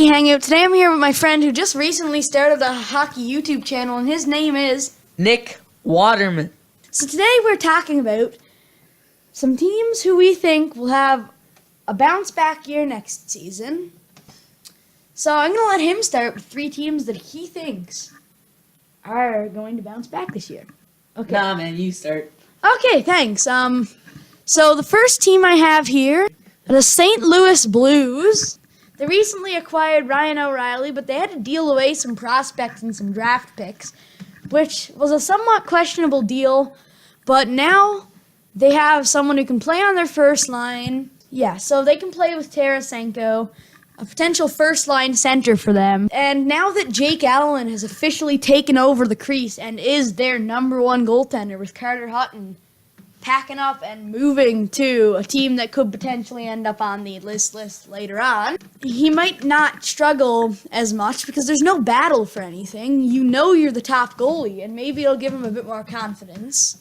Hockey Hangout. Today I'm here with my friend who just recently started a hockey YouTube channel, and his name is Nick Waterman. So today we're talking about some teams who we think will have a bounce back year next season. So I'm going to let him start with 3 teams that he thinks are going to bounce back this year. Okay. Nah, man, you start. Okay, thanks. So the first team I have here, the St. Louis Blues. They recently acquired Ryan O'Reilly, but they had to deal away some prospects and some draft picks, which was a somewhat questionable deal. But now they have someone who can play on their first line. Yeah, so they can play with Tarasenko, a potential first-line center for them. And now that Jake Allen has officially taken over the crease and is their #1 goaltender with Carter Hutton packing up and moving to a team that could potentially end up on the list later on, he might not struggle as much because there's no battle for anything. You know you're the top goalie, and maybe it'll give him a bit more confidence.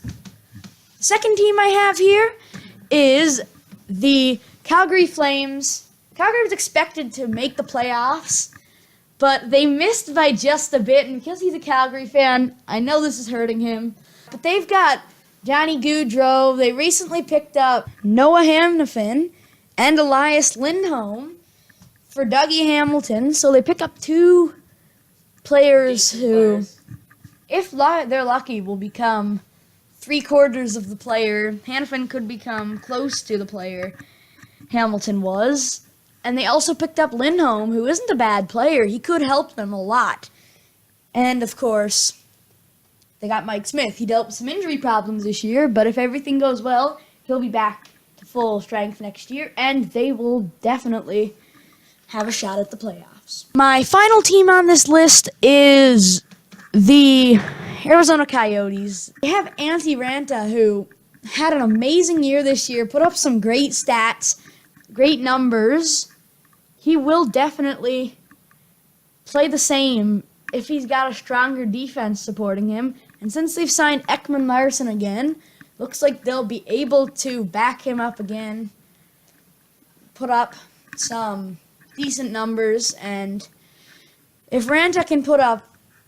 The second team I have here is the Calgary Flames. Calgary was expected to make the playoffs, but they missed by just a bit, and because he's a Calgary fan, I know this is hurting him. But they've got Johnny Gaudreau. They recently picked up Noah Hamnefin and Elias Lindholm for Dougie Hamilton. So they pick up 2 players who, if they're lucky, will become 3/4 of the player. Hanifin could become close to the player Hamilton was. And they also picked up Lindholm, who isn't a bad player. He could help them a lot. And, of course, they got Mike Smith. He dealt with some injury problems this year, but if everything goes well, he'll be back to full strength next year, and they will definitely have a shot at the playoffs. My final team on this list is the Arizona Coyotes. They have Antti Ranta, who had an amazing year this year, put up some great stats, great numbers. He will definitely play the same if he's got a stronger defense supporting him. And since they've signed Ekman Larsson again, looks like they'll be able to back him up again, put up some decent numbers. And if Ranta can put up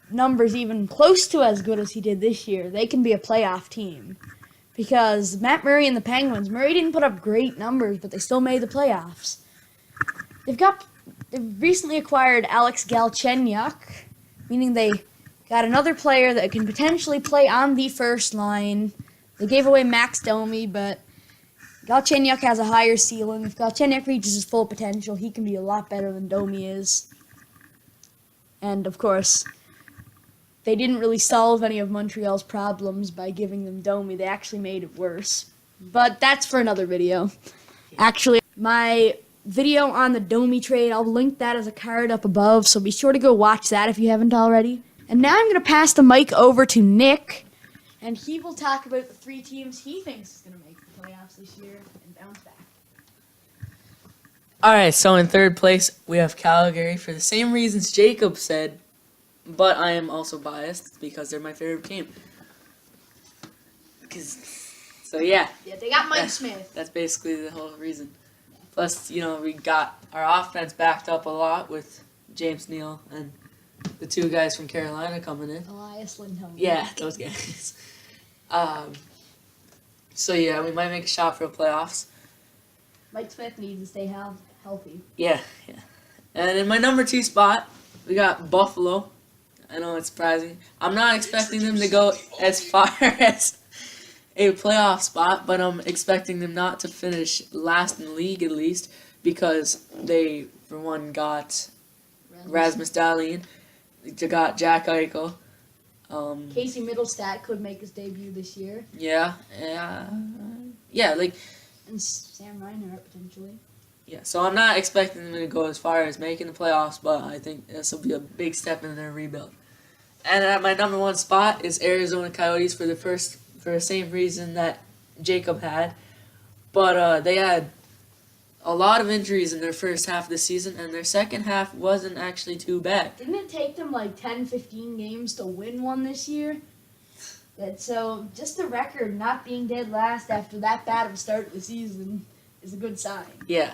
numbers even close to as good as he did this year, they can be a playoff team. Because Matt Murray and the Penguins, Murray didn't put up great numbers, but they still made the playoffs. They've recently acquired Alex Galchenyuk, meaning they got another player that can potentially play on the first line. They gave away Max Domi, but Galchenyuk has a higher ceiling. If Galchenyuk reaches his full potential, he can be a lot better than Domi is. And, of course, they didn't really solve any of Montreal's problems by giving them Domi. They actually made it worse. But that's for another video. Actually, my video on the Domi trade, I'll link that as a card up above, so be sure to go watch that if you haven't already. And now I'm going to pass the mic over to Nick, and he will talk about the 3 teams he thinks is going to make the playoffs this year and bounce back. All right, so in third place, we have Calgary for the same reasons Jacob said, but I am also biased because they're my favorite team. Yeah, they got Mike Smith. That's basically the whole reason. Plus, we got our offense backed up a lot with James Neal and the 2 guys from Carolina coming in. Elias Lindholm. Yeah, those guys. So, yeah, we might make a shot for the playoffs. Mike Smith needs to stay healthy. Yeah. And in my number 2 spot, we got Buffalo. I know it's surprising. I'm not expecting them to go as far as a playoff spot, but I'm expecting them not to finish last in the league at least because they, for one, got Rasmus Dahlin. They got Jack Eichel. Casey Middlestat could make his debut this year. Yeah, and Sam Reinhart potentially. Yeah, so I'm not expecting them to go as far as making the playoffs, but I think this will be a big step in their rebuild. And at my number 1 spot is Arizona Coyotes for the same reason that Jacob had, but they had a lot of injuries in their first half of the season, and their second half wasn't actually too bad. Didn't it take them like 10, 15 games to win one this year? So just the record not being dead last after that bad of a start of the season is a good sign. Yeah.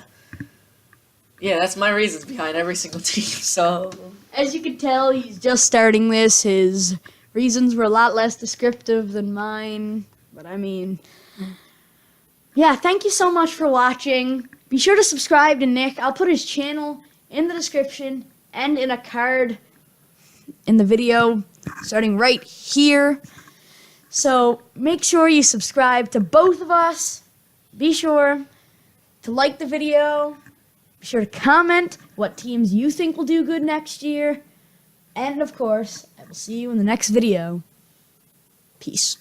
Yeah, that's my reasons behind every single team. So As you can tell, he's just starting this. His reasons were a lot less descriptive than mine. But I mean, yeah, thank you so much for watching. Be sure to subscribe to Nick. I'll put his channel in the description and in a card in the video starting right here. So make sure you subscribe to both of us. Be sure to like the video. Be sure to comment what teams you think will do good next year. And of course, I will see you in the next video. Peace.